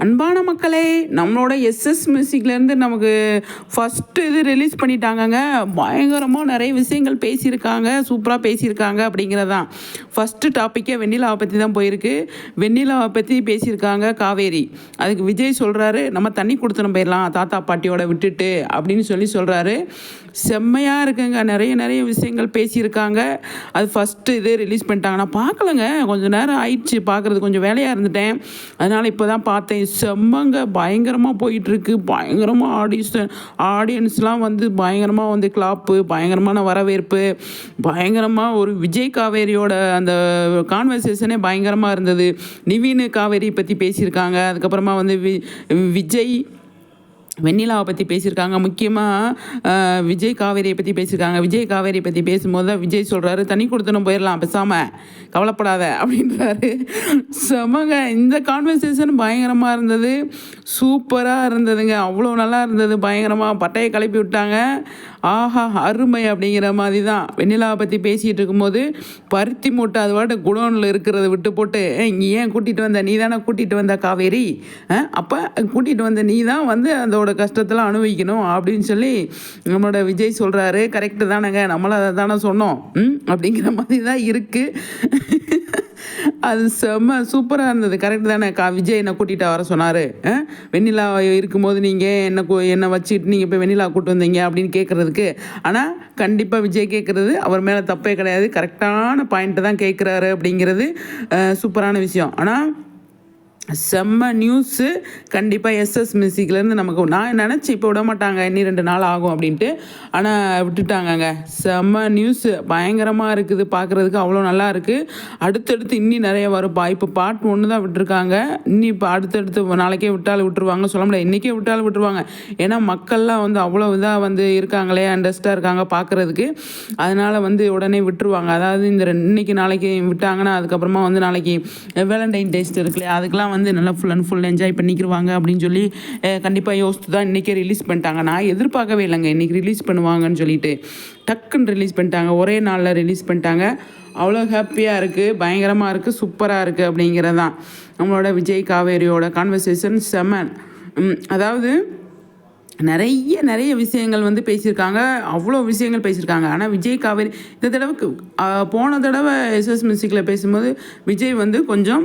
அன்பான மக்களே, நம்மளோட எஸ்எஸ் மியூசிக்லேருந்து நமக்கு ஃபஸ்ட்டு இது ரிலீஸ் பண்ணிட்டாங்கங்க. பயங்கரமாக நிறைய விஷயங்கள் பேசியிருக்காங்க, சூப்பராக பேசியிருக்காங்க அப்படிங்கிறதான். ஃபஸ்ட்டு டாப்பிக்கே வெண்ணிலாவை பற்றி தான் போயிருக்கு. வெண்ணிலாவை பற்றி பேசியிருக்காங்க காவேரி. அதுக்கு விஜய் சொல்கிறாரு, நம்ம தண்ணி கொடுத்துன்னு போயிடலாம் தாத்தா பாட்டியோட விட்டுட்டு அப்படின்னு சொல்கிறாரு. செம்மையாக இருக்குங்க. நிறைய விஷயங்கள் பேசியிருக்காங்க. அது ஃபஸ்ட்டு இது ரிலீஸ் பண்ணிட்டாங்க. நான் பார்க்கலங்க, கொஞ்சம் நேரம் ஆயிடுச்சு பார்க்குறது, கொஞ்சம் வேலையாக இருந்துட்டேன். அதனால் இப்போ தான் பார்த்தேன். செம்மங்க, பயங்கரமாக போயிட்டுருக்கு. பயங்கரமாக ஆடியன்ஸ்லாம் வந்து பயங்கரமாக வந்து கிளாப்பு, பயங்கரமான வரவேற்பு, பயங்கரமாக ஒரு விஜய் காவேரியோட அந்த கான்வர்சேஷனே பயங்கரமாக இருந்தது. நிவின் காவேரி பற்றி பேசியிருக்காங்க. அதுக்கப்புறமா வந்து விஜய் வெண்ணிலாவை பற்றி பேசியிருக்காங்க. முக்கியமாக விஜய் காவேரியை பற்றி பேசியிருக்காங்க. விஜய் காவேரியை பற்றி பேசும்போது தான் விஜய் சொல்கிறாரு, தண்ணி கொடுத்துன்னு போயிடலாம் பேசாமல், கவலைப்படாத அப்படின்றாரு. செமங்க, இந்த கான்வர்சேஷன் பயங்கரமாக இருந்தது, சூப்பராக இருந்ததுங்க. அவ்வளோ நல்லா இருந்தது. பயங்கரமாக பட்டையை கிளப்பி விட்டாங்க. ஆஹா, அருமை அப்படிங்கிற மாதிரி தான். வெண்ணிலாவை பற்றி பேசிகிட்டு இருக்கும்போது பருத்தி மூட்டை அது வாட்டு குடோனில் இருக்கிறத விட்டு போட்டு, இங்கே ஏன் கூட்டிகிட்டு வந்த, நீ தானே கூட்டிகிட்டு வந்த காவேரி, அப்போ கூட்டிகிட்டு வந்த நீ தான் வந்து அதோட கஷ்டத்தெல்லாம் அனுபவிக்கணும் அப்படின்னு சொல்லி நம்மளோட விஜய் சொல்கிறாரு. கரெக்டு தானேங்க, நம்மளும் அதை தானே சொன்னோம் அப்படிங்கிற மாதிரி தான் இருக்குது. அது செம்ம சூப்பராக இருந்தது. கரெக்டு தானே, விஜய் என்னை கூட்டிகிட்டு வர சொன்னார். வெண்ணிலா இருக்கும்போது நீங்கள் என்னை வச்சுக்கிட்டு நீங்கள் போய் வெண்ணிலா கூப்பிட்டு வந்தீங்க அப்படின்னு கேட்குறதுக்கு. ஆனால் கண்டிப்பாக விஜய் கேட்குறது அவர் மேலே தப்பே கிடையாது. கரெக்டான பாயிண்ட்டு தான் கேட்குறாரு அப்படிங்கிறது சூப்பரான விஷயம். ஆனால் செம்ம நியூஸு. கண்டிப்பாக எஸ்எஸ் மியூசிக்லேருந்து நமக்கு, நான் நினச்சேன் இப்போ விட மாட்டாங்க, இன்னும் 2 நாள் ஆகும் அப்படின்ட்டு. ஆனால் விட்டுட்டாங்கங்க. செம்ம நியூஸு, பயங்கரமாக இருக்குது பார்க்குறதுக்கு, அவ்வளோ நல்லா இருக்குது. அடுத்தடுத்து இன்னும் நிறைய வரும்ப்பா. இப்போ பார்ட் 1 தான் விட்டுருக்காங்க. இன்னும் இப்போ அடுத்தடுத்து நாளைக்கே விட்டாலும் விட்டுருவாங்க, சொல்ல முடியாது, இன்றைக்கே விட்டாலும் விட்டுருவாங்க. ஏன்னா மக்கள்லாம் வந்து அவ்வளோ இதாக வந்து இருக்காங்களே, இன்ட்ரெஸ்ட்டாக இருக்காங்க பார்க்குறதுக்கு. அதனால் வந்து உடனே விட்டுருவாங்க. அதாவது இந்த இன்றைக்கி நாளைக்கு விட்டாங்கன்னா அதுக்கப்புறமா வந்து நாளைக்கு வேலண்டைன் டேஸ்ட் இருக்குல்லையா, அதுக்கெலாம் வந்து நல்லா ஃபுல் அண்ட் ஃபுல் என்ஜாய் பண்ணிக்கிடுவாங்க அப்படின்னு சொல்லி கண்டிப்பாக யோசித்து தான் இன்றைக்கே ரிலீஸ் பண்ணிட்டாங்க. நான் எதிர்பார்க்கவே இல்லைங்க இன்றைக்கி ரிலீஸ் பண்ணுவாங்கன்னு சொல்லிட்டு. டக்குன்னு ரிலீஸ் பண்ணிட்டாங்க, ஒரே நாளில் ரிலீஸ் பண்ணிட்டாங்க. அவ்வளோ ஹாப்பியாக இருக்குது, பயங்கரமாக இருக்குது, சூப்பராக இருக்குது அப்படிங்கிறது தான். நம்மளோட விஜய் காவேரியோட கான்வர்சேஷன் செமன். அதாவது நிறைய விஷயங்கள் வந்து பேசியிருக்காங்க, அவ்வளோ விஷயங்கள் பேசியிருக்காங்க. ஆனால் விஜய் காவேரி இந்த தடவைக்கு போன தடவை எஸ்எஸ் மியூசிக்கில் பேசும்போது விஜய் வந்து கொஞ்சம்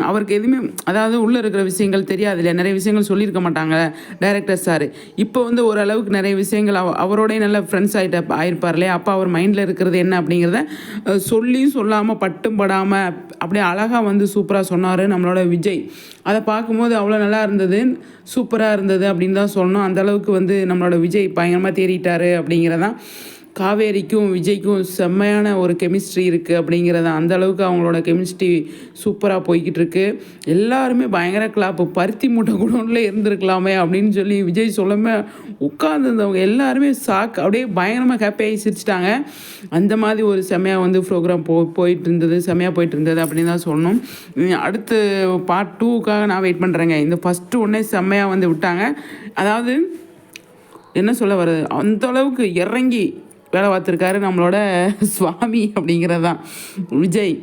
அவருக்கு எதுவுமே, அதாவது உள்ளே இருக்கிற விஷயங்கள் தெரியாது இல்லையா, நிறைய விஷயங்கள் சொல்லியிருக்க மாட்டாங்க டைரக்டர் சார். இப்போ வந்து ஓரளவுக்கு நிறைய விஷயங்கள் அவரோடய நல்ல ஃப்ரெண்ட்ஸ் ஆயிருப்பார் இல்லையா, அப்போ அவர் மைண்டில் இருக்கிறது என்ன அப்படிங்கிறத சொல்லியும் சொல்லாமல் பட்டும் படாமல் அப்படியே அழகாக வந்து சூப்பராக சொன்னார் நம்மளோட விஜய். அதை பார்க்கும்போது அவ்வளோ நல்லா இருந்தது, சூப்பராக இருந்தது அப்படின்னு தான் சொல்லணும். அந்தளவுக்கு வந்து நம்மளோட விஜய் பயங்கரமாக தேறிட்டார் அப்படிங்கிறதான். காவேரிக்கும் விஜய்க்கும் செம்மையான ஒரு கெமிஸ்ட்ரி இருக்குது அப்படிங்கிறத, அந்தளவுக்கு அவங்களோட கெமிஸ்ட்ரி சூப்பராக போய்கிட்டு இருக்கு. எல்லாருமே பயங்கர கிளாப்பு. பருத்தி மூட்டை குடோனில் இருந்திருக்கலாமே அப்படின்னு சொல்லி விஜய் சொல்லாமல் உட்காந்துருந்தவங்க எல்லாருமே அப்படியே பயங்கரமாக ஹாப்பியாகி சிரிச்சிட்டாங்க. அந்த மாதிரி ஒரு செம்மையாக வந்து ப்ரோக்ராம் போயிட்டு இருந்தது, செம்மையாக போயிட்டு இருந்தது அப்படின்னு தான் சொல்லணும். அடுத்து பார்ட் 2க்காக நான் வெயிட் பண்ணுறேங்க. இந்த ஃபஸ்ட்டு ஒன்றே செம்மையாக வந்து விட்டாங்க. அதாவது என்ன சொல்ல வருது, அந்தளவுக்கு இறங்கி வேலை பார்த்துருக்காரு நம்மளோட சுவாமி அப்படிங்கிறது தான். விஜய்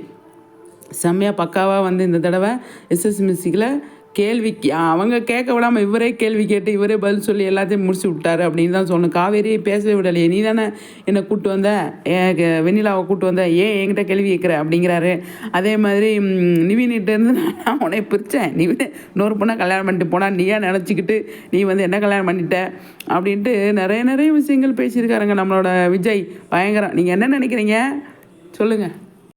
செம்மையாக பக்காவாக வந்து இந்த தடவை எஸ்எஸ் மியூசிக்கில் கேள்விக்கு அவங்க கேட்க விடாமல் இவரே கேள்வி கேட்டு இவரே பதில் சொல்லி எல்லாத்தையும் முடிச்சு விட்டாரு அப்படின்னு தான் சொல்லணும். காவேரியை பேசவே விடலையே, நீ தானே என்னை கூப்பிட்டு வந்த, வெண்ணிலாவை கூப்பிட்டு வந்த, ஏன் என்கிட்ட கேள்வி கேட்குற அப்படிங்கிறாரு. அதே மாதிரி நிவின்கிட்டேருந்து நான் உன்னை பிரித்தேன், நிவின் இன்னொரு பொண்ணை கல்யாணம் பண்ணிட்டு போனால் நீயா நினச்சிக்கிட்டு நீ வந்து என்ன கல்யாணம் பண்ணிட்ட அப்படின்ட்டு நிறைய விஷயங்கள் பேசியிருக்காருங்க நம்மளோட விஜய். பயங்கரம். நீங்கள் என்ன நினைக்கிறீங்க சொல்லுங்கள்.